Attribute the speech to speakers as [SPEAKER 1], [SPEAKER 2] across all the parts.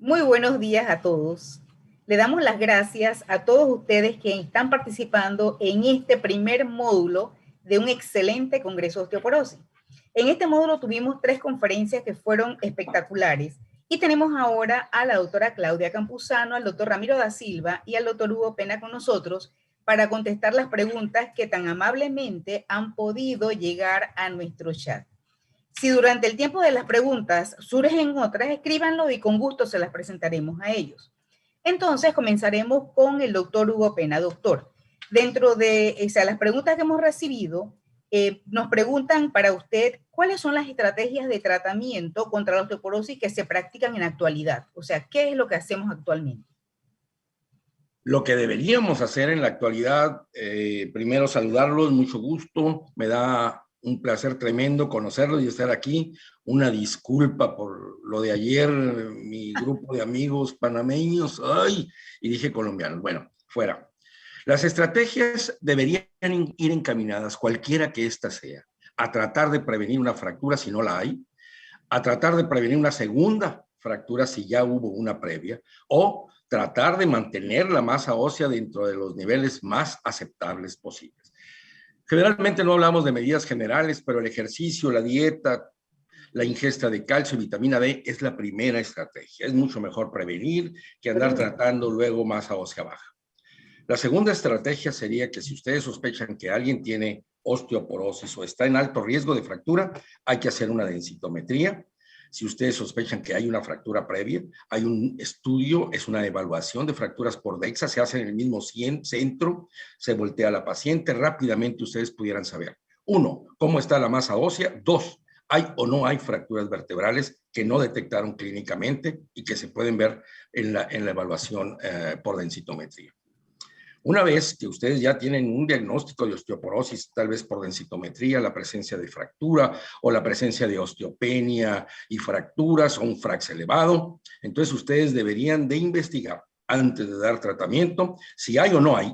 [SPEAKER 1] Muy buenos días a todos. Le damos las gracias a todos ustedes que están participando en este primer módulo de un excelente Congreso de Osteoporosis. En este módulo tuvimos 3 conferencias que fueron espectaculares y tenemos ahora a la doctora Claudia Campuzano, al doctor Ramiro da Silva y al doctor Hugo Pena con nosotros para contestar las preguntas que tan amablemente han podido llegar a nuestro chat. Si durante el tiempo de las preguntas surgen otras, escríbanlo y con gusto se las presentaremos a ellos. Entonces comenzaremos con el doctor Hugo Pena. Doctor, dentro de las preguntas que hemos recibido, nos preguntan para usted cuáles son las estrategias de tratamiento contra la osteoporosis que se practican en la actualidad. O sea, ¿qué es lo que hacemos actualmente?
[SPEAKER 2] Lo que deberíamos hacer en la actualidad, primero saludarlos, mucho gusto, me da un placer tremendo conocerlos y estar aquí. Una disculpa por lo de ayer, mi grupo de amigos panameños, ay, y dije colombianos, bueno, fuera. Las estrategias deberían ir encaminadas, cualquiera que ésta sea, a tratar de prevenir una fractura si no la hay, a tratar de prevenir una segunda fractura si ya hubo una previa, o tratar de mantener la masa ósea dentro de los niveles más aceptables posibles. Generalmente no hablamos de medidas generales, pero el ejercicio, la dieta, la ingesta de calcio y vitamina D es la primera estrategia. Es mucho mejor prevenir que andar tratando luego masa ósea baja. La segunda estrategia sería que si ustedes sospechan que alguien tiene osteoporosis o está en alto riesgo de fractura, hay que hacer una densitometría. Si ustedes sospechan que hay una fractura previa, hay un estudio, es una evaluación de fracturas por DEXA, se hace en el mismo centro, se voltea a la paciente, rápidamente ustedes pudieran saber, 1, cómo está la masa ósea, 2, hay o no hay fracturas vertebrales que no detectaron clínicamente y que se pueden ver en la evaluación por densitometría. Una vez que ustedes ya tienen un diagnóstico de osteoporosis, tal vez por densitometría, la presencia de fractura o la presencia de osteopenia y fracturas o un frax elevado, entonces ustedes deberían de investigar antes de dar tratamiento si hay o no hay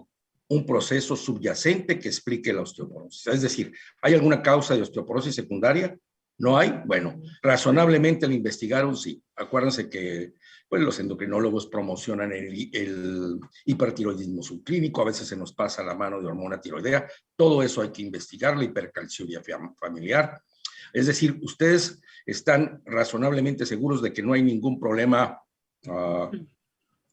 [SPEAKER 2] un proceso subyacente que explique la osteoporosis. Es decir, ¿hay alguna causa de osteoporosis secundaria? ¿No hay? Bueno, razonablemente lo investigaron, sí. Acuérdense que pues, los endocrinólogos promocionan el hipertiroidismo subclínico, a veces se nos pasa la mano de hormona tiroidea, todo eso hay que investigar, la hipercalciuria familiar. Es decir, ustedes están razonablemente seguros de que no hay ningún problema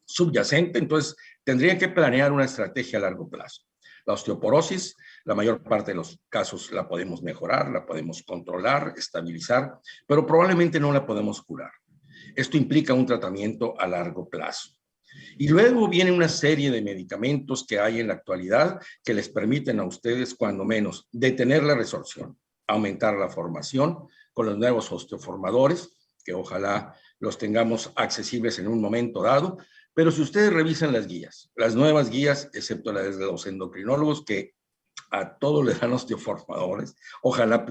[SPEAKER 2] subyacente, entonces tendrían que planear una estrategia a largo plazo. La osteoporosis, la mayor parte de los casos la podemos mejorar, la podemos controlar, estabilizar, pero probablemente no la podemos curar. Esto implica un tratamiento a largo plazo. Y luego viene una serie de medicamentos que hay en la actualidad que les permiten a ustedes, cuando menos, detener la resorción, aumentar la formación con los nuevos osteoformadores, que ojalá los tengamos accesibles en un momento dado. Pero si ustedes revisan las nuevas guías, excepto las de los endocrinólogos, que a todos les dan osteoformadores, ojalá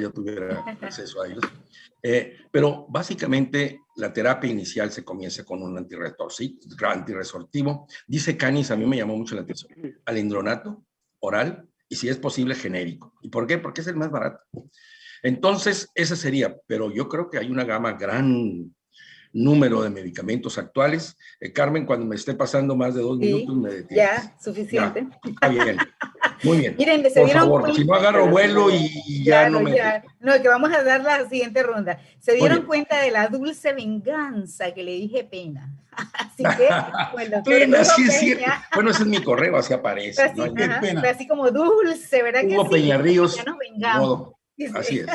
[SPEAKER 2] yo tuviera acceso a ellos. Pero básicamente la terapia inicial se comienza con un antirresortivo. Dice Canis, a mí me llamó mucho la atención, alendronato oral y si es posible genérico. ¿Y por qué? Porque es el más barato. Entonces, esa sería, pero yo creo que hay una gama gran número de medicamentos actuales. Carmen, cuando me esté pasando más de 2 minutos, me detienes.
[SPEAKER 1] Ya, suficiente.
[SPEAKER 2] Ya, está bien. Muy bien.
[SPEAKER 1] Miren, se
[SPEAKER 2] Por
[SPEAKER 1] dieron
[SPEAKER 2] favor,
[SPEAKER 1] cuenta.
[SPEAKER 2] si no agarro vuelo y ya
[SPEAKER 1] Claro,
[SPEAKER 2] no me...
[SPEAKER 1] ya. No, que vamos a dar la siguiente ronda. Se
[SPEAKER 2] Muy
[SPEAKER 1] dieron
[SPEAKER 2] bien.
[SPEAKER 1] cuenta de la dulce venganza que le dije Pena. Así que, pues, doctor
[SPEAKER 2] Pena,
[SPEAKER 1] Hugo
[SPEAKER 2] sí es cierto.
[SPEAKER 1] Peña,
[SPEAKER 2] Bueno, ese es mi correo, así aparece, ¿no?
[SPEAKER 1] así, así como dulce, ¿verdad que
[SPEAKER 2] Hugo
[SPEAKER 1] sí?
[SPEAKER 2] Peña
[SPEAKER 1] Ya
[SPEAKER 2] Ríos,
[SPEAKER 1] nos
[SPEAKER 2] ni
[SPEAKER 1] vengamos.
[SPEAKER 2] modo.
[SPEAKER 1] Dice.
[SPEAKER 2] Así es.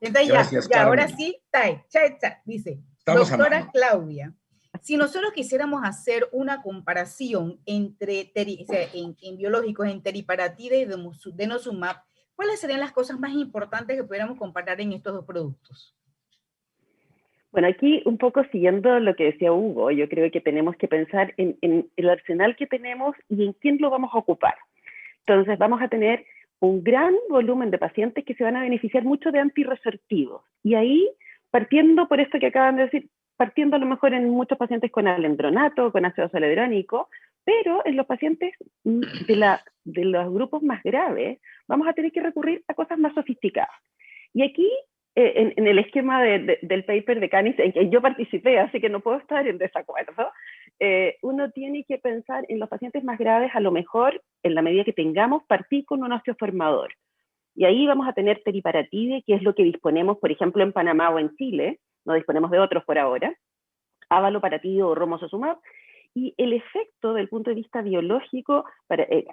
[SPEAKER 1] Entonces
[SPEAKER 2] Gracias,
[SPEAKER 1] ya, ahora
[SPEAKER 2] Carmen.
[SPEAKER 1] sí, está, dice,
[SPEAKER 2] Estamos a
[SPEAKER 1] doctora
[SPEAKER 2] mano.
[SPEAKER 1] Claudia, si nosotros quisiéramos hacer una comparación entre en biológicos, en teriparatida y denosumab, ¿cuáles serían las cosas más importantes que pudiéramos comparar en estos 2 productos?
[SPEAKER 3] Bueno, aquí un poco siguiendo lo que decía Hugo, yo creo que tenemos que pensar en el arsenal que tenemos y en quién lo vamos a ocupar. Entonces vamos a tener un gran volumen de pacientes que se van a beneficiar mucho de antirresortivos. Y ahí, partiendo por esto que acaban de decir, partiendo a lo mejor en muchos pacientes con alendronato, con ácido zoledrónico, pero en los pacientes de los grupos más graves, vamos a tener que recurrir a cosas más sofisticadas. Y aquí en el esquema del paper de Canis, en que yo participé, así que no puedo estar en desacuerdo, uno tiene que pensar en los pacientes más graves, a lo mejor, en la medida que tengamos, partir con un osteoformador. Y ahí vamos a tener teriparatide, que es lo que disponemos, por ejemplo, en Panamá o en Chile, no disponemos de otros por ahora, avaloparatide o romosozumab, y el efecto del punto de vista biológico,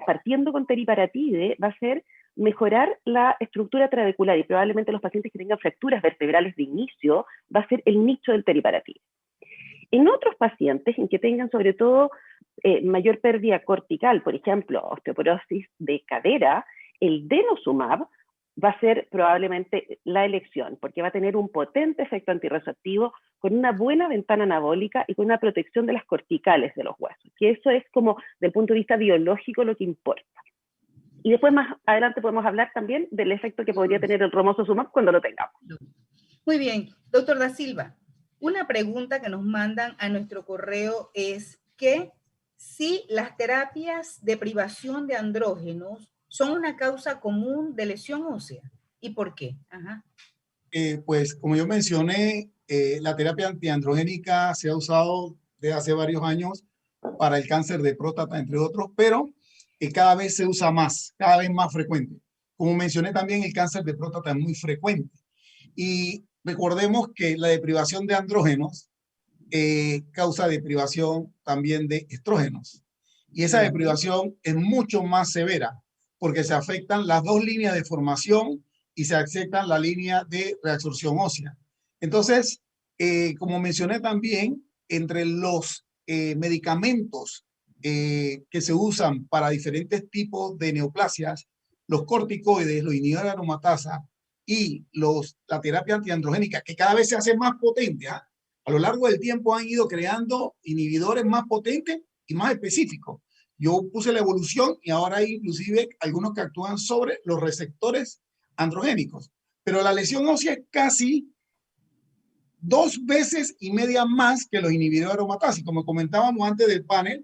[SPEAKER 3] partiendo con teriparatide, va a ser mejorar la estructura trabecular, y probablemente los pacientes que tengan fracturas vertebrales de inicio, va a ser el nicho del teriparatide. En otros pacientes, en que tengan sobre todo mayor pérdida cortical, por ejemplo, osteoporosis de cadera, el denosumab va a ser probablemente la elección, porque va a tener un potente efecto antirreceptivo con una buena ventana anabólica y con una protección de las corticales de los huesos, que eso es como, del punto de vista biológico, lo que importa. Y después más adelante podemos hablar también del efecto que podría tener el romosozumab cuando lo tengamos.
[SPEAKER 1] Muy bien, doctor Da Silva, una pregunta que nos mandan a nuestro correo es que si las terapias de privación de andrógenos son una causa común de lesión ósea, ¿y por qué? Ajá.
[SPEAKER 4] Pues como yo mencioné, la terapia antiandrogénica se ha usado desde hace varios años para el cáncer de próstata, entre otros, pero cada vez se usa más, cada vez más frecuente. Como mencioné también, el cáncer de próstata es muy frecuente. Y recordemos que la deprivación de andrógenos causa deprivación también de estrógenos. Y esa deprivación es mucho más severa porque se afectan las dos líneas de formación y se afectan la línea de reabsorción ósea. Entonces, como mencioné también, entre los medicamentos que se usan para diferentes tipos de neoplasias, los corticoides, los inhibidores de aromatasa y la terapia antiandrogénica, que cada vez se hace más potente, ¿eh? A lo largo del tiempo han ido creando inhibidores más potentes y más específicos. Yo puse la evolución y ahora hay inclusive algunos que actúan sobre los receptores androgénicos. Pero la lesión ósea es casi 2,5 veces más que los inhibidores de aromatasa. Como comentábamos antes del panel,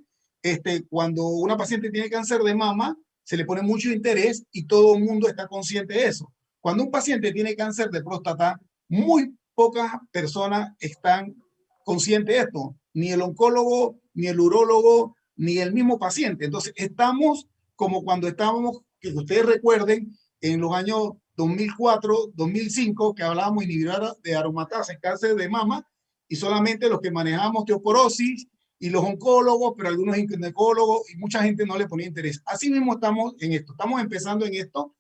[SPEAKER 4] cuando una paciente tiene cáncer de mama, se le pone mucho interés y todo el mundo está consciente de eso. Cuando un paciente tiene cáncer de próstata, muy pocas personas están conscientes de esto, ni el oncólogo, ni el urólogo, ni el mismo paciente. Entonces, estamos como cuando estábamos, que ustedes recuerden, en los años 2004, 2005, que hablábamos de inhibidores de aromatasa en cáncer de mama, y solamente los que manejábamos osteoporosis y los oncólogos, pero algunos ginecólogos, y mucha gente no le ponía interés. Así mismo estamos en esto, estamos empezando en esto.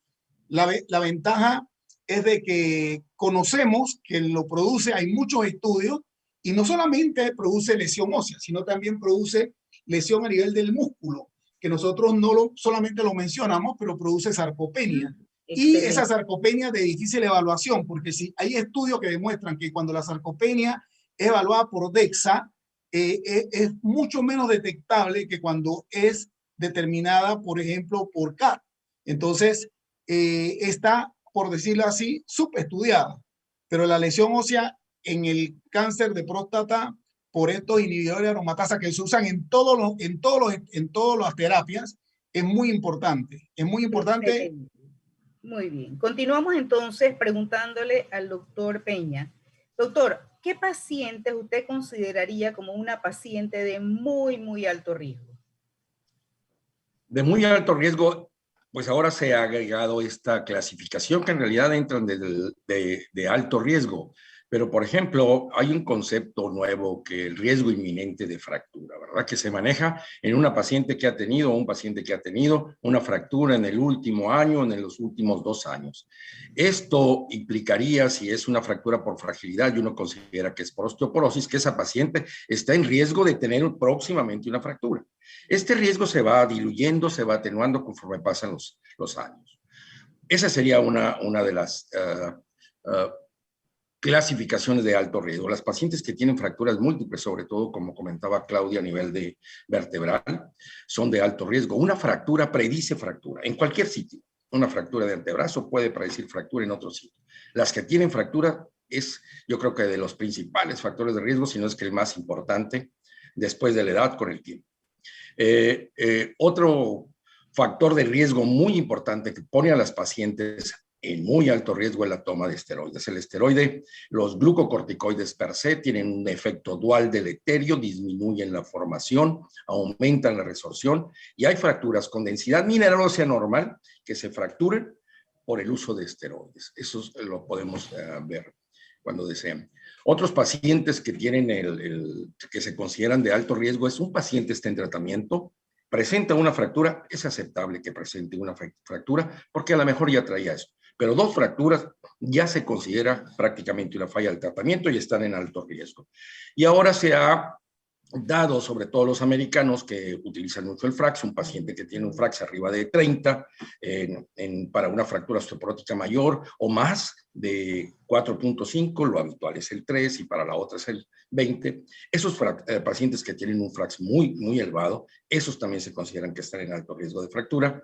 [SPEAKER 4] La ventaja es de que conocemos que lo produce, hay muchos estudios, y no solamente produce lesión ósea, sino también produce lesión a nivel del músculo, que nosotros no solamente lo mencionamos, pero produce sarcopenia. Y esa sarcopenia de difícil evaluación, porque si hay estudios que demuestran que cuando la sarcopenia es evaluada por DEXA, es mucho menos detectable que cuando es determinada, por ejemplo, por CAT. Entonces, está, por decirlo así, subestudiada. Pero la lesión ósea en el cáncer de próstata por estos inhibidores de aromatasa que se usan en todas las terapias es muy importante. Es muy importante.
[SPEAKER 1] Muy bien. Continuamos entonces preguntándole al doctor Peña. Doctor, ¿qué pacientes usted consideraría como una paciente de muy, muy alto riesgo?
[SPEAKER 2] De muy alto riesgo, pues ahora se ha agregado esta clasificación que en realidad entran de alto riesgo. Pero, por ejemplo, hay un concepto nuevo que el riesgo inminente de fractura, ¿verdad? Que se maneja en una paciente que ha tenido o un paciente que ha tenido una fractura en el último año, en los últimos 2 años. Esto implicaría, si es una fractura por fragilidad y uno considera que es por osteoporosis, que esa paciente está en riesgo de tener próximamente una fractura. Este riesgo se va diluyendo, se va atenuando conforme pasan los años. Esa sería una de las clasificaciones de alto riesgo. Las pacientes que tienen fracturas múltiples, sobre todo, como comentaba Claudia, a nivel de vertebral, son de alto riesgo. Una fractura predice fractura en cualquier sitio. Una fractura de antebrazo puede predecir fractura en otro sitio. Las que tienen fractura es, yo creo que de los principales factores de riesgo, si no es que el más importante, después de la edad, con el tiempo. Otro factor de riesgo muy importante que pone a las pacientes en muy alto riesgo en la toma de esteroides. El esteroide, los glucocorticoides per se tienen un efecto dual deleterio, disminuyen la formación, aumentan la resorción y hay fracturas con densidad mineral ósea normal que se fracturan por el uso de esteroides. Eso lo podemos ver cuando deseen. Otros pacientes que tienen que se consideran de alto riesgo es un paciente está en tratamiento, presenta una fractura, es aceptable que presente una fractura porque a lo mejor ya traía eso. Pero 2 fracturas ya se considera prácticamente una falla del tratamiento y están en alto riesgo. Y ahora se ha dado, sobre todo los americanos que utilizan mucho el FRAX, un paciente que tiene un FRAX arriba de 30 para una fractura osteoporótica mayor o más de 4.5, lo habitual es el 3 y para la otra es el 20. Esos pacientes que tienen un FRAX muy, muy elevado, esos también se consideran que están en alto riesgo de fractura.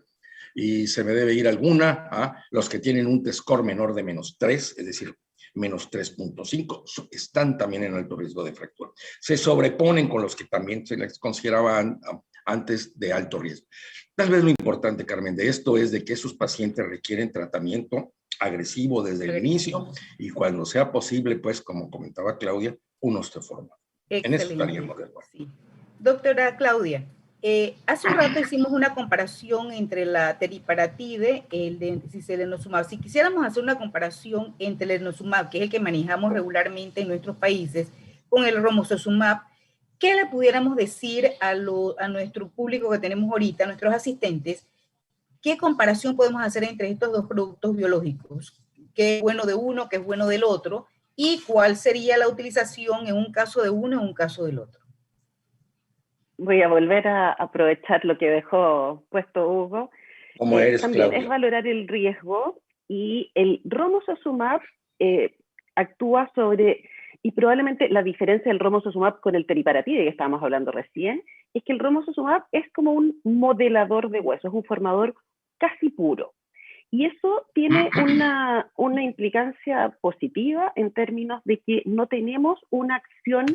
[SPEAKER 2] Y se me debe ir alguna a los que tienen un T-score menor de -3, es decir, menos 3.5, están también en alto riesgo de fractura. Se sobreponen con los que también se les consideraban antes de alto riesgo. Tal vez lo importante, Carmen, de esto es de que esos pacientes requieren tratamiento agresivo desde el inicio y cuando sea posible, pues, como comentaba Claudia, un osteoforma. En eso estaríamos de acuerdo.
[SPEAKER 1] Sí. Doctora Claudia, hace un rato hicimos una comparación entre la teriparatide y el denosumab. Si quisiéramos hacer una comparación entre el denosumab, que es el que manejamos regularmente en nuestros países, con el romosozumab, ¿qué le pudiéramos decir a nuestro público que tenemos ahorita, a nuestros asistentes? ¿Qué comparación podemos hacer entre estos 2 productos biológicos? ¿Qué es bueno de uno, qué es bueno del otro? ¿Y cuál sería la utilización en un caso de uno y en un caso del otro?
[SPEAKER 3] Voy a volver a aprovechar lo que dejó puesto Hugo.
[SPEAKER 2] Como eres,
[SPEAKER 3] también
[SPEAKER 2] Claudia.
[SPEAKER 3] Es valorar el riesgo y el romosozumab actúa sobre, y probablemente la diferencia del romosozumab con el teriparatide que estábamos hablando recién, es que el romosozumab es como un modelador de huesos, un formador casi puro. Y eso tiene una implicancia positiva en términos de que no tenemos una acción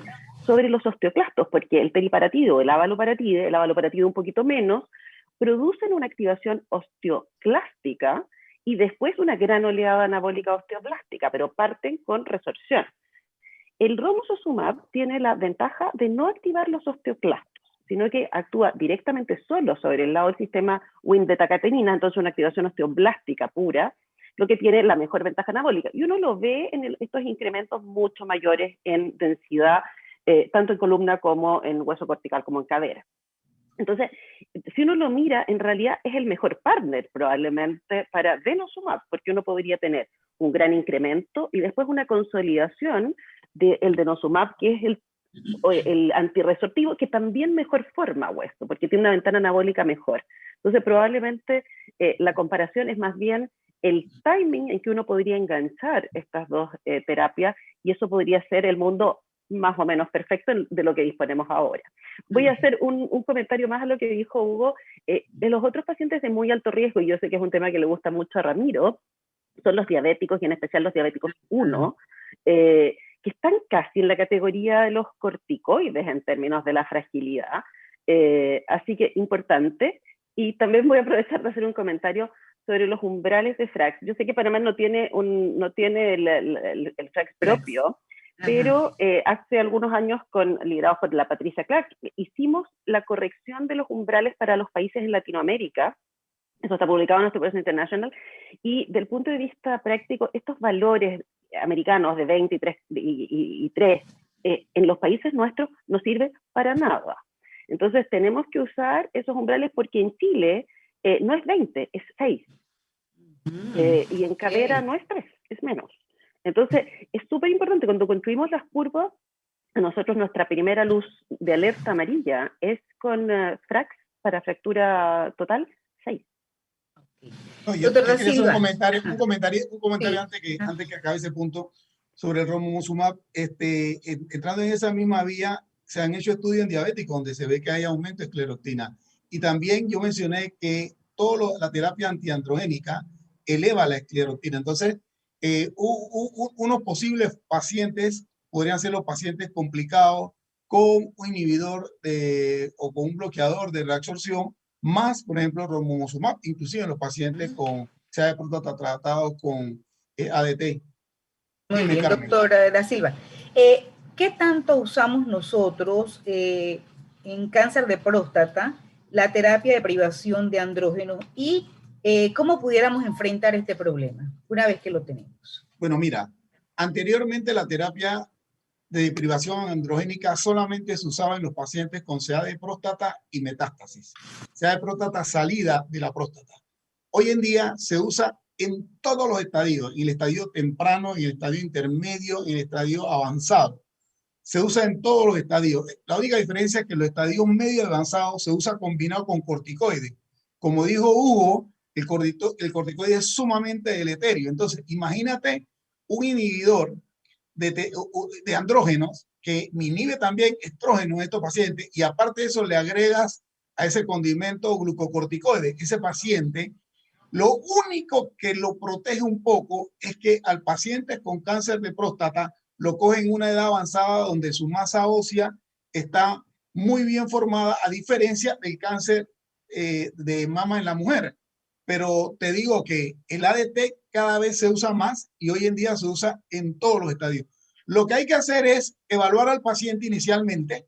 [SPEAKER 3] sobre los osteoclastos, porque el teriparatide o el avaloparatide un poquito menos, producen una activación osteoclástica y después una gran oleada anabólica osteoblástica, pero parten con resorción. El romosozumab tiene la ventaja de no activar los osteoclastos, sino que actúa directamente solo sobre el lado del sistema Wnt-beta-catenina, entonces una activación osteoblástica pura, lo que tiene la mejor ventaja anabólica. Y uno lo ve en estos incrementos mucho mayores en densidad, tanto en columna como en hueso cortical como en cadera. Entonces, si uno lo mira, en realidad es el mejor partner probablemente para denosumab, porque uno podría tener un gran incremento y después una consolidación del denosumab, que es el antirresortivo, que también mejor forma hueso, porque tiene una ventana anabólica mejor. Entonces, probablemente la comparación es más bien el timing en que uno podría enganchar estas 2 terapias, y eso podría ser el mundo más o menos perfecto de lo que disponemos ahora. Voy a hacer un comentario más a lo que dijo Hugo. De los otros pacientes de muy alto riesgo, y yo sé que es un tema que le gusta mucho a Ramiro, son los diabéticos, y en especial los diabéticos 1, que están casi en la categoría de los corticoides en términos de la fragilidad. Así que importante. Y también voy a aprovechar de hacer un comentario sobre los umbrales de FRAX. Yo sé que Panamá no tiene el FRAX propio, pero hace algunos años, liderados por la Patricia Clark, hicimos la corrección de los umbrales para los países en Latinoamérica. Eso está publicado en Osteoporosis International. Y del punto de vista práctico, estos valores americanos de 20 y 3 en los países nuestros no sirven para nada. Entonces tenemos que usar esos umbrales porque en Chile no es 20, es 6. Y en cadera no es 3, es menos. Entonces, es súper importante, cuando construimos las curvas, a nosotros nuestra primera luz de alerta amarilla es con FRAX para fractura total 6.
[SPEAKER 4] No, yo quería hacer un comentario sí. antes que acabe ese punto sobre el romosozumab. Entrando en esa misma vía, se han hecho estudios en diabéticos donde se ve que hay aumento de esclerotina. Y también yo mencioné que la terapia antiandrogénica eleva la esclerotina. Entonces, unos posibles pacientes podrían ser los pacientes complicados con un inhibidor o con un bloqueador de reabsorción, más, por ejemplo, romosozumab, inclusive en los pacientes con sea de próstata tratado con ADT.
[SPEAKER 1] Muy
[SPEAKER 4] Dime,
[SPEAKER 1] bien,
[SPEAKER 4] Carmen.
[SPEAKER 1] doctora Da Silva. ¿Qué tanto usamos nosotros en cáncer de próstata la terapia de privación de andrógenos y cómo pudiéramos enfrentar este problema una vez que lo tenemos?
[SPEAKER 4] Bueno, mira, anteriormente la terapia de privación androgénica solamente se usaba en los pacientes con CA de próstata y metástasis, CA de próstata salida de la próstata. Hoy en día se usa en todos los estadios, en el estadio temprano, en el estadio intermedio, en el estadio avanzado. Se usa en todos los estadios. La única diferencia es que en los estadios medio avanzados se usa combinado con corticoides. Como dijo Hugo, el corticoide es sumamente deleterio. Entonces, imagínate un inhibidor de andrógenos que inhibe también estrógenos en estos pacientes y aparte de eso le agregas a ese condimento glucocorticoide. Ese paciente, lo único que lo protege un poco es que al paciente con cáncer de próstata lo cogen en una edad avanzada donde su masa ósea está muy bien formada, a diferencia del cáncer de mama en la mujer. Pero te digo que el ADT cada vez se usa más y hoy en día se usa en todos los estadios. Lo que hay que hacer es evaluar al paciente inicialmente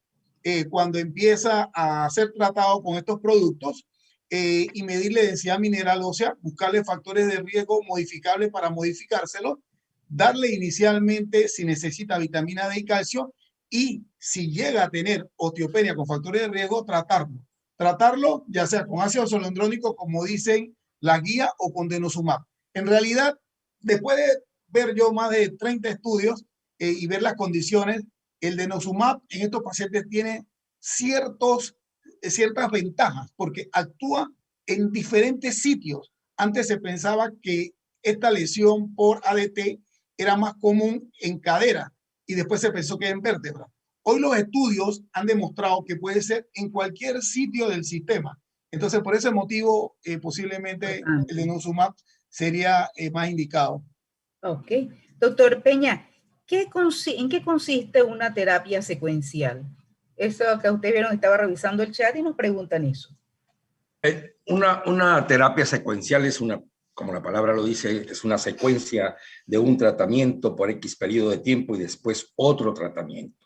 [SPEAKER 4] cuando empieza a ser tratado con estos productos y medirle densidad mineral ósea, buscarle factores de riesgo modificables para modificárselos, darle inicialmente si necesita vitamina D y calcio y si llega a tener osteopenia con factores de riesgo, tratarlo. Tratarlo ya sea con ácido zoledrónico, como dicen la guía, o con denosumab. En realidad, después de ver yo más de 30 estudios y ver las condiciones, el denosumab en estos pacientes tiene ciertas ventajas porque actúa en diferentes sitios. Antes se pensaba que esta lesión por ADT era más común en cadera y después se pensó que en vértebra. Hoy los estudios han demostrado que puede ser en cualquier sitio del sistema. Entonces, por ese motivo, posiblemente el denosumab sería más indicado.
[SPEAKER 1] Ok. Doctor Peña, ¿en qué consiste una terapia secuencial? Eso que ustedes vieron, estaba revisando el chat y nos preguntan eso.
[SPEAKER 2] Una terapia secuencial es una, como la palabra lo dice, es una secuencia de un tratamiento por X periodo de tiempo y después otro tratamiento.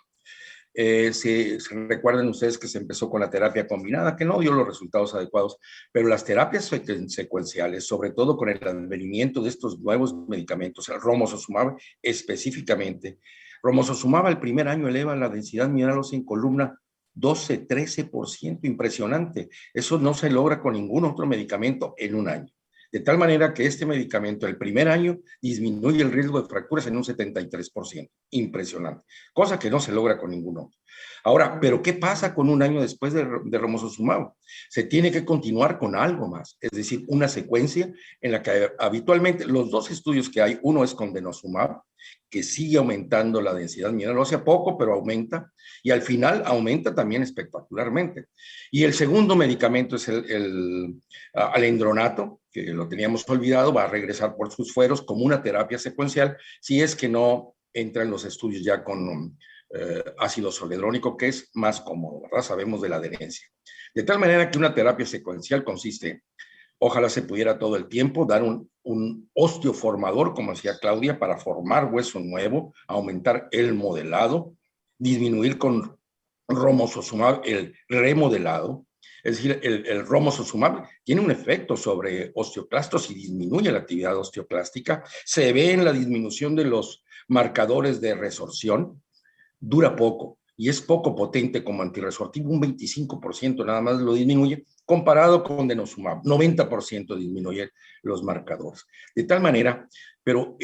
[SPEAKER 2] Si recuerden ustedes que se empezó con la terapia combinada, que no dio los resultados adecuados, pero las terapias secuenciales, sobre todo con el advenimiento de estos nuevos medicamentos, el romosozumab específicamente, romosozumab al primer año eleva la densidad mineral ósea en columna 12-13%, impresionante. Eso no se logra con ningún otro medicamento en un año. De tal manera que este medicamento el primer año disminuye el riesgo de fracturas en un 73%. Impresionante. Cosa que no se logra con ningún otro. Ahora, ¿pero qué pasa con un año después de romosozumab? Se tiene que continuar con algo más, es decir, una secuencia en la que habitualmente los dos estudios que hay, uno es con denosumab, que sigue aumentando la densidad mineral ósea, poco, pero aumenta, y al final aumenta también espectacularmente. Y el segundo medicamento es el alendronato, que lo teníamos olvidado, va a regresar por sus fueros como una terapia secuencial, si es que no entra en los estudios ya con ácido zoledrónico, que es más cómodo, ¿verdad? Sabemos de la adherencia. De tal manera que una terapia secuencial consiste, ojalá se pudiera todo el tiempo, dar un osteoformador, como decía Claudia, para formar hueso nuevo, aumentar el modelado, disminuir con romosozumab el remodelado. Es decir, el romosozumab tiene un efecto sobre osteoclastos y disminuye la actividad osteoclástica. Se ve en la disminución de los marcadores de resorción. Dura poco y es poco potente como antirresortivo, un 25% nada más lo disminuye, comparado con denosumab, 90% disminuye los marcadores. De tal manera, pero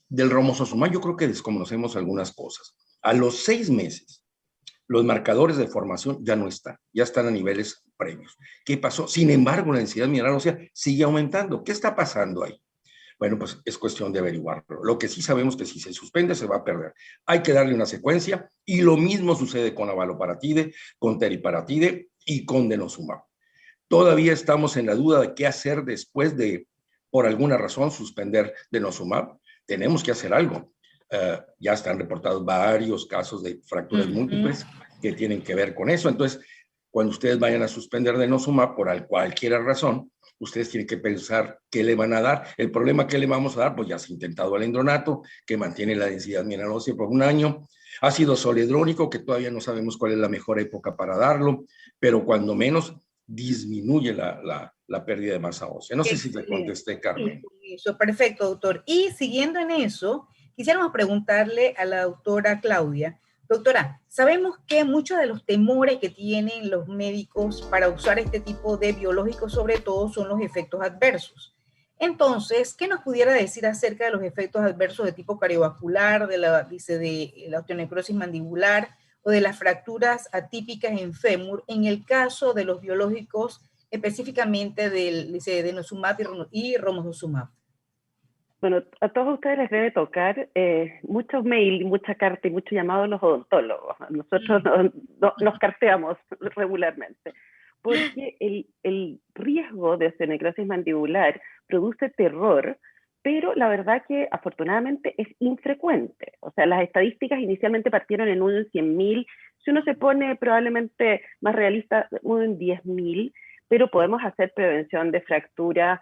[SPEAKER 2] del romosozumab yo creo que desconocemos algunas cosas. A los 6 meses, los marcadores de formación ya no están, ya están a niveles previos. ¿Qué pasó? Sin embargo, la densidad mineral ósea sigue aumentando. ¿Qué está pasando ahí? Bueno, pues es cuestión de averiguarlo. Lo que sí sabemos que si se suspende se va a perder. Hay que darle una secuencia y lo mismo sucede con abaloparatide, con teriparatide y con denosumab. Todavía estamos en la duda de qué hacer después de, por alguna razón, suspender denosumab. Tenemos que hacer algo. Ya están reportados varios casos de fracturas múltiples que tienen que ver con eso. Entonces, cuando ustedes vayan a suspender denosumab por cualquier razón, ustedes tienen que pensar qué le van a dar. El problema que le vamos a dar, pues ya se ha intentado alendronato, que mantiene la densidad mineral ósea por un año, ácido zoledrónico, que todavía no sabemos cuál es la mejor época para darlo, pero cuando menos disminuye la pérdida de masa ósea. No sé si te contesté, Carmen.
[SPEAKER 1] Sí, eso, perfecto, doctor. Y siguiendo en eso, quisiéramos preguntarle a la doctora Claudia. Doctora, sabemos que muchos de los temores que tienen los médicos para usar este tipo de biológicos, sobre todo, son los efectos adversos. Entonces, ¿qué nos pudiera decir acerca de los efectos adversos de tipo cardiovascular, de la osteonecrosis mandibular o de las fracturas atípicas en fémur en el caso de los biológicos, específicamente del denosumab y romosozumab?
[SPEAKER 3] Bueno, a todos ustedes les debe tocar muchos mail, mucha carta y mucho llamado a los odontólogos. Nosotros nos carteamos regularmente, porque el riesgo de osteonecrosis mandibular produce terror, pero la verdad que afortunadamente es infrecuente. O sea, las estadísticas inicialmente partieron en 1 en 100.000, si uno se pone probablemente más realista, 1 en 10.000, pero podemos hacer prevención de fracturas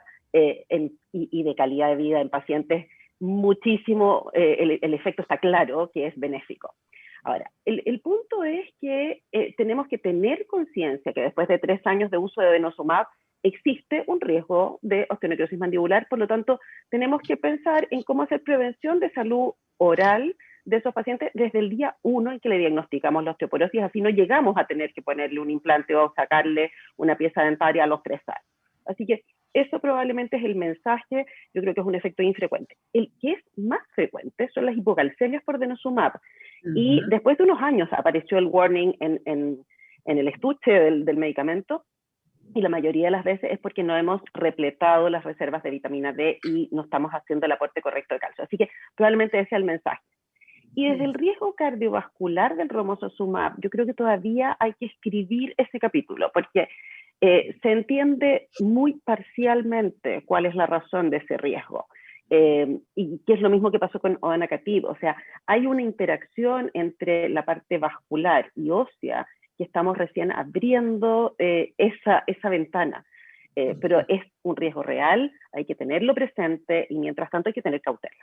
[SPEAKER 3] y de calidad de vida en pacientes muchísimo, el efecto está claro que es benéfico. Ahora, el punto es que tenemos que tener conciencia que después de 3 años de uso de denosumab existe un riesgo de osteonecrosis mandibular, por lo tanto tenemos que pensar en cómo hacer prevención de salud oral de esos pacientes desde el día 1 en que le diagnosticamos la osteoporosis, así no llegamos a tener que ponerle un implante o sacarle una pieza dentaria a los 3 años. Así que eso probablemente es el mensaje, yo creo que es un efecto infrecuente. El que es más frecuente son las hipocalcemias por denosumab. Y después de unos años apareció el warning en el estuche del medicamento, y la mayoría de las veces es porque no hemos repletado las reservas de vitamina D y no estamos haciendo el aporte correcto de calcio. Así que probablemente ese es el mensaje. Y desde el riesgo cardiovascular del romosozumab, yo creo que todavía hay que escribir ese capítulo, porque se entiende muy parcialmente cuál es la razón de ese riesgo. Y que es lo mismo que pasó con odanacatib. O sea, hay una interacción entre la parte vascular y ósea que estamos recién abriendo esa ventana. Pero es un riesgo real, hay que tenerlo presente y mientras tanto hay que tener cautela.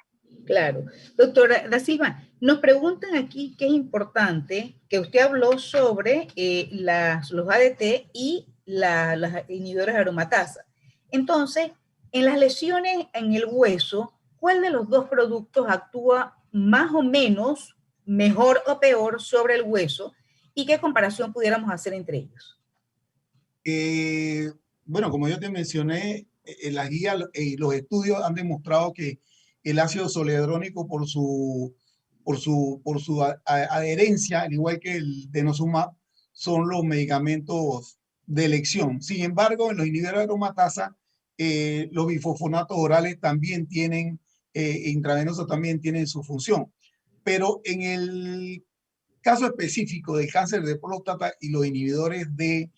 [SPEAKER 1] Claro. Doctora Da Silva, nos preguntan aquí que es importante que usted habló sobre los ADT y las inhibidoras de aromatasa. Entonces, en las lesiones en el hueso, ¿cuál de los dos productos actúa más o menos, mejor o peor sobre el hueso? ¿Y qué comparación pudiéramos hacer entre ellos?
[SPEAKER 4] Bueno, como yo te mencioné, la guía y los estudios han demostrado que el ácido zoledrónico por su adherencia, al igual que el denosumab, son los medicamentos de elección. Sin embargo, en los inhibidores de aromatasa, los bifosfonatos orales también tienen, intravenosos también tienen su función. Pero en el caso específico del cáncer de próstata y los inhibidores de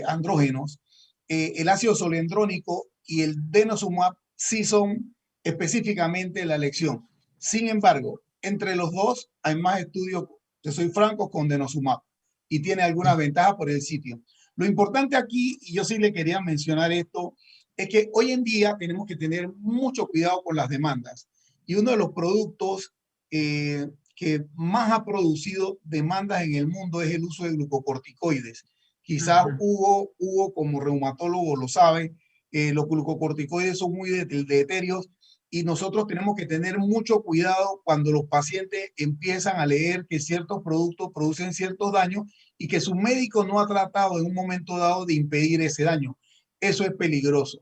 [SPEAKER 4] andrógenos, el ácido zoledrónico y el denosumab sí son específicamente la elección. Sin embargo, entre los dos hay más estudios, yo soy franco, con denosumab y tiene algunas ventajas por el sitio. Lo importante aquí, y yo sí le quería mencionar esto, es que hoy en día tenemos que tener mucho cuidado con las demandas. Y uno de los productos que más ha producido demandas en el mundo es el uso de glucocorticoides. Quizás Hugo, como reumatólogo, lo sabe, los glucocorticoides son muy deleterios y nosotros tenemos que tener mucho cuidado cuando los pacientes empiezan a leer que ciertos productos producen ciertos daños y que su médico no ha tratado en un momento dado de impedir ese daño. Eso es peligroso.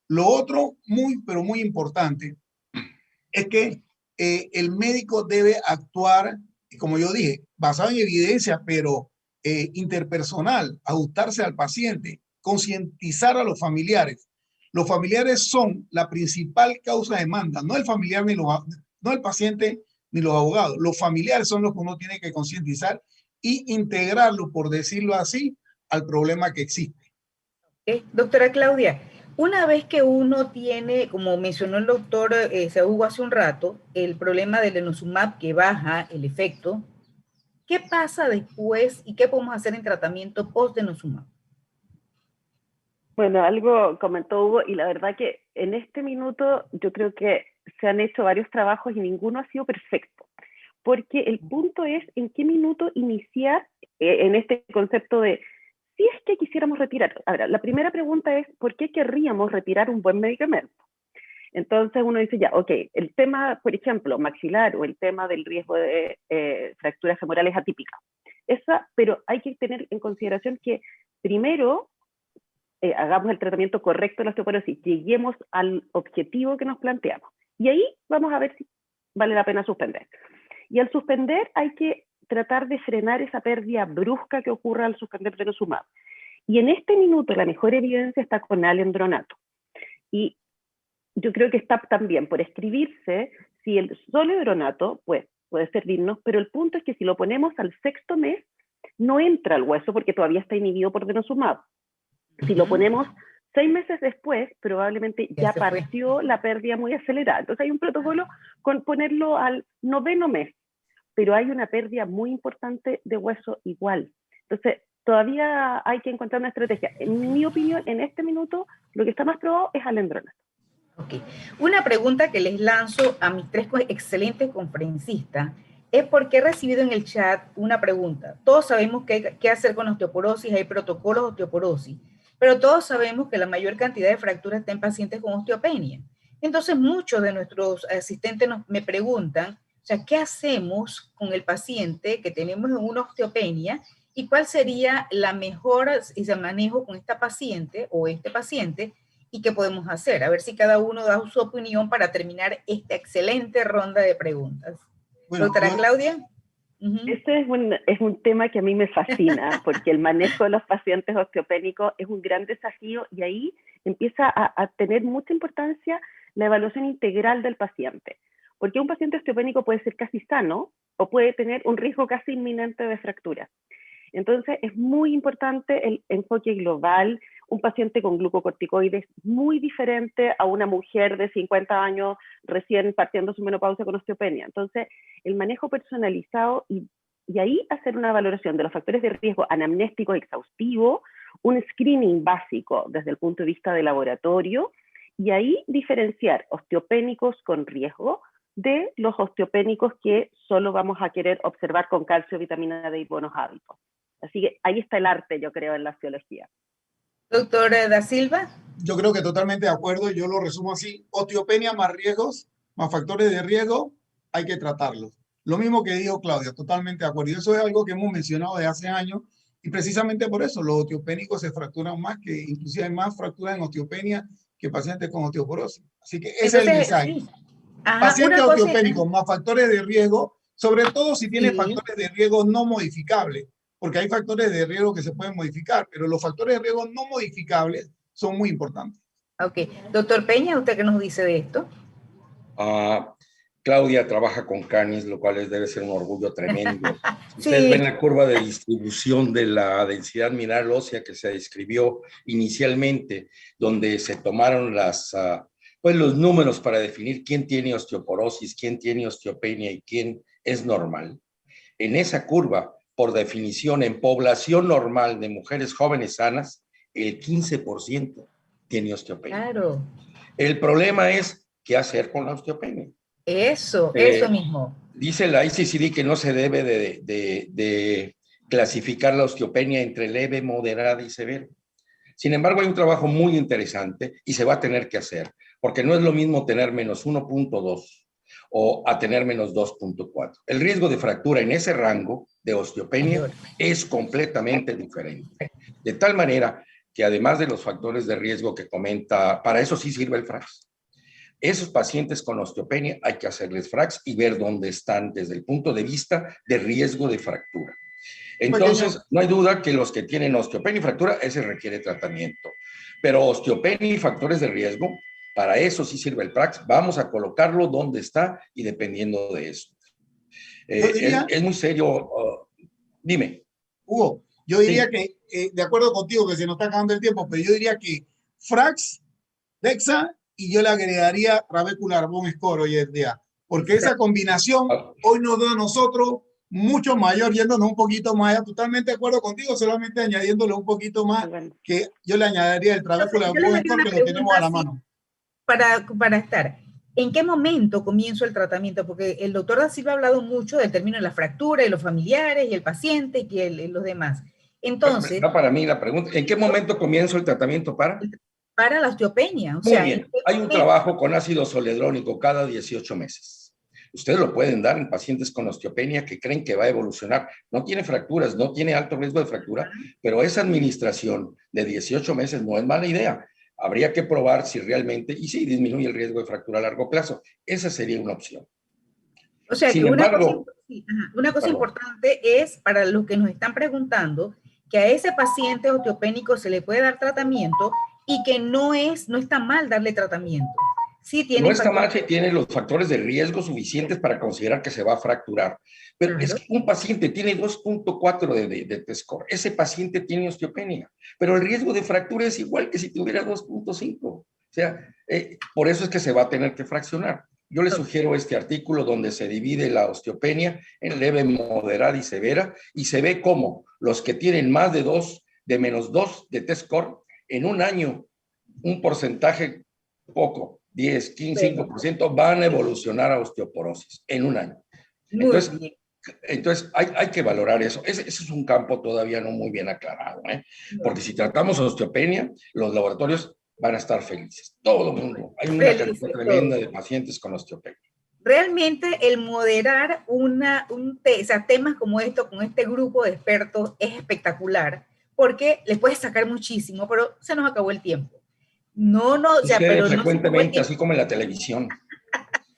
[SPEAKER 4] Lo otro, pero muy importante, es que el médico debe actuar, como yo dije, basado en evidencia, pero interpersonal, ajustarse al paciente, concientizar a los familiares. Los familiares son la principal causa de demanda, no el familiar no el paciente ni los abogados. Los familiares son los que uno tiene que concientizar y integrarlo, por decirlo así, al problema que existe.
[SPEAKER 1] Doctora Claudia, una vez que uno tiene, como mencionó el doctor Hugo hace un rato, el problema del denosumab que baja el efecto ¿Qué pasa después y qué podemos hacer en tratamiento post-denosumab?
[SPEAKER 3] Bueno, algo comentó Hugo y la verdad que en este minuto yo creo que se han hecho varios trabajos y ninguno ha sido perfecto, porque el punto es en qué minuto iniciar en este concepto de si es que quisiéramos retirar. Ahora, la primera pregunta es ¿por qué querríamos retirar un buen medicamento? Entonces uno dice ya, ok, el tema, por ejemplo, maxilar o el tema del riesgo de fracturas femorales atípicas, pero hay que tener en consideración que primero hagamos el tratamiento correcto de la osteoporosis, lleguemos al objetivo que nos planteamos. Y ahí vamos a ver si vale la pena suspender. Y al suspender hay que tratar de frenar esa pérdida brusca que ocurre al suspender denosumab. Y en este minuto la mejor evidencia está con alendronato. Y yo creo que está también por escribirse si el zoledronato pues, puede servirnos, pero el punto es que si lo ponemos al 6º mes, no entra al hueso porque todavía está inhibido por denosumab. Si lo ponemos 6 meses después, probablemente ya partió la pérdida muy acelerada. Entonces hay un protocolo con ponerlo al 9º mes, pero hay una pérdida muy importante de hueso igual. Entonces todavía hay que encontrar una estrategia. En mi opinión, en este minuto, lo que está más probado es alendronato.
[SPEAKER 1] Ok. Una pregunta que les lanzo a mis 3 excelentes conferencistas es porque he recibido en el chat una pregunta. Todos sabemos qué hacer con osteoporosis, hay protocolos de osteoporosis, pero todos sabemos que la mayor cantidad de fracturas está en pacientes con osteopenia. Entonces, muchos de nuestros asistentes me preguntan, o sea, ¿qué hacemos con el paciente que tenemos una osteopenia y cuál sería la mejor manejo con esta paciente o este paciente y qué podemos hacer? A ver si cada uno da su opinión para terminar esta excelente ronda de preguntas. Bueno, doctora Claudia.
[SPEAKER 3] Este es un tema que a mí me fascina, porque el manejo de los pacientes osteopénicos es un gran desafío y ahí empieza a tener mucha importancia la evaluación integral del paciente. Porque un paciente osteopénico puede ser casi sano o puede tener un riesgo casi inminente de fractura. Entonces es muy importante el enfoque global. Un paciente con glucocorticoides muy diferente a una mujer de 50 años recién partiendo su menopausia con osteopenia. Entonces, el manejo personalizado y ahí hacer una valoración de los factores de riesgo anamnéstico exhaustivo, un screening básico desde el punto de vista de laboratorio, y ahí diferenciar osteopénicos con riesgo de los osteopénicos que solo vamos a querer observar con calcio, vitamina D y buenos hábitos. Así que ahí está el arte, yo creo, en la osteología.
[SPEAKER 1] Doctor Da Silva.
[SPEAKER 4] Yo creo que totalmente de acuerdo, yo lo resumo así: osteopenia más riesgos, más factores de riesgo, hay que tratarlos. Lo mismo que dijo Claudia, totalmente de acuerdo. Y eso es algo que hemos mencionado desde hace años, y precisamente por eso los osteopénicos se fracturan más, que inclusive hay más fracturas en osteopenia que pacientes con osteoporosis. Así que ese es el mensaje. Sí. Pacientes osteopénicos más factores de riesgo, sobre todo si tiene factores de riesgo no modificables, porque hay factores de riesgo que se pueden modificar, pero los factores de riesgo no modificables son muy importantes.
[SPEAKER 1] Ok. Doctor Peña, ¿usted qué nos dice de esto?
[SPEAKER 2] Claudia trabaja con canis, lo cual debe ser un orgullo tremendo. Si ustedes ven la curva de distribución de la densidad mineral ósea que se describió inicialmente, donde se tomaron los números para definir quién tiene osteoporosis, quién tiene osteopenia y quién es normal. En esa curva, por definición, en población normal de mujeres jóvenes sanas, el 15% tiene osteopenia.
[SPEAKER 1] Claro.
[SPEAKER 2] El problema es qué hacer con la osteopenia.
[SPEAKER 1] Eso mismo.
[SPEAKER 2] Dice la ICCD que no se debe de clasificar la osteopenia entre leve, moderada y severa. Sin embargo, hay un trabajo muy interesante y se va a tener que hacer, porque no es lo mismo tener menos 1.2 o a tener menos 2.4. El riesgo de fractura en ese rango de osteopenia es completamente diferente. De tal manera que además de los factores de riesgo que comenta, para eso sí sirve el FRAX. Esos pacientes con osteopenia hay que hacerles FRAX y ver dónde están desde el punto de vista de riesgo de fractura. Entonces, no hay duda que los que tienen osteopenia y fractura, ese requiere tratamiento. Pero osteopenia y factores de riesgo, para eso sí sirve el FRAX. Vamos a colocarlo donde está y dependiendo de eso. Es muy serio. Dime.
[SPEAKER 4] Hugo, yo diría que, de acuerdo contigo, que se nos está acabando el tiempo, pero yo diría que FRAX, DEXA, y yo le agregaría Trabecular Bone Score hoy en día, porque esa combinación hoy nos da a nosotros mucho mayor, yéndonos un poquito más allá. Totalmente de acuerdo contigo, solamente añadiéndole un poquito más, que yo le añadiría el travésculo
[SPEAKER 1] Entonces, yo les haría
[SPEAKER 4] Héctor,
[SPEAKER 1] una
[SPEAKER 4] que lo tenemos a la
[SPEAKER 1] pregunta
[SPEAKER 4] mano.
[SPEAKER 1] para estar. ¿En qué momento comienzo el tratamiento? Porque el doctor Da Silva ha hablado mucho del término de la fractura y los familiares y el paciente y los demás. Entonces,
[SPEAKER 2] para mí la pregunta, ¿en qué momento comienzo el tratamiento
[SPEAKER 1] para la osteopenia? O
[SPEAKER 2] Muy
[SPEAKER 1] sea,
[SPEAKER 2] bien, hay un trabajo con ácido zoledrónico cada 18 meses. Ustedes lo pueden dar en pacientes con osteopenia que creen que va a evolucionar. No tiene fracturas, no tiene alto riesgo de fractura, pero esa administración de 18 meses no es mala idea. Habría que probar si realmente, y sí, disminuye el riesgo de fractura a largo plazo. Esa sería una opción.
[SPEAKER 1] O sea,
[SPEAKER 2] Sin
[SPEAKER 1] que
[SPEAKER 2] embargo,
[SPEAKER 1] una cosa importante es, para los que nos están preguntando, que a ese paciente osteopénico se le puede dar tratamiento y que no está mal darle tratamiento. Sí, tiene
[SPEAKER 2] no está mal si tiene los factores de riesgo suficientes para considerar que se va a fracturar. Pero es que un paciente tiene 2.4 de T-score. Ese paciente tiene osteopenia. Pero el riesgo de fractura es igual que si tuviera 2.5. O sea, por eso es que se va a tener que fraccionar. Yo les sugiero este artículo donde se divide la osteopenia en leve, moderada y severa, y se ve cómo los que tienen más de menos 2 de T-score, en un año, un porcentaje poco, 10, 15, 5%, van a evolucionar a osteoporosis en un año. Entonces hay que valorar eso. Ese es un campo todavía no muy bien aclarado, porque si tratamos osteopenia, los laboratorios van a estar felices. Todo el mundo. Hay una cantidad tremenda de pacientes con osteopenia.
[SPEAKER 1] Realmente el moderar temas como esto con este grupo de expertos es espectacular, porque les puedes sacar muchísimo, pero se nos acabó el tiempo.
[SPEAKER 2] Pero frecuentemente, así como en la televisión.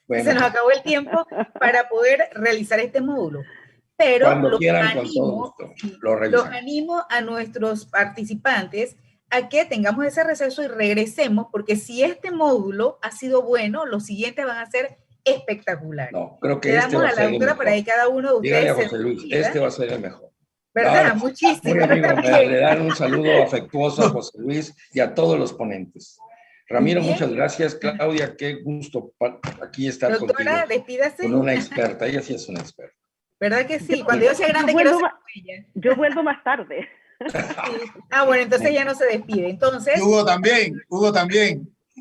[SPEAKER 1] Bueno. Se nos acabó el tiempo para poder realizar este módulo. Pero
[SPEAKER 2] cuando quieran, con todo gusto,
[SPEAKER 1] los animo a nuestros participantes a que tengamos ese receso y regresemos, porque si este módulo ha sido bueno, los siguientes van a ser espectaculares.
[SPEAKER 2] No, creo que este va a ser el mejor.
[SPEAKER 1] Para que cada uno de ustedes.
[SPEAKER 2] Dígale a José Luis, este va a ser el mejor.
[SPEAKER 1] ¿Verdad? Claro, muchísimo.
[SPEAKER 2] Amigo, le dan un saludo afectuoso a José Luis y a todos los ponentes. Ramiro, muchas gracias. Claudia, qué gusto aquí estar contigo.
[SPEAKER 1] Doctora, despídase.
[SPEAKER 2] Con una experta, ella sí es una experta.
[SPEAKER 1] ¿Verdad que sí? Cuando yo sea grande quiero ser
[SPEAKER 3] ella. Yo vuelvo más tarde.
[SPEAKER 1] Sí. Bueno, entonces ya no se despide. Entonces.
[SPEAKER 4] Hugo también.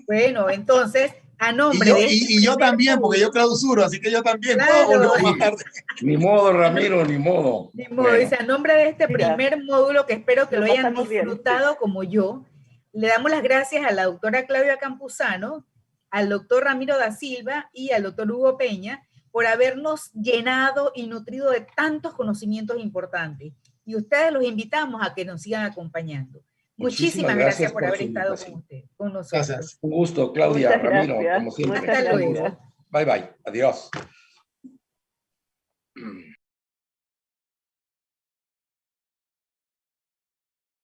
[SPEAKER 1] Bueno, entonces, a nombre de...
[SPEAKER 4] Y yo también, porque yo clausuro, así que yo también puedo volver más tarde.
[SPEAKER 2] Ni modo, Ramiro, ni modo.
[SPEAKER 1] Ni modo, bueno. Dice, a nombre de este primer módulo, que espero que lo hayan disfrutado bien. Como yo, le damos las gracias a la doctora Claudia Campuzano, al doctor Ramiro Da Silva y al doctor Hugo Peña por habernos llenado y nutrido de tantos conocimientos importantes. Y ustedes los invitamos a que nos sigan acompañando. Muchísimas gracias por haber estado con nosotros.
[SPEAKER 2] Gracias. Un gusto, Claudia, Ramiro, como siempre.
[SPEAKER 1] Hasta luego.
[SPEAKER 2] Bye, bye. Adiós.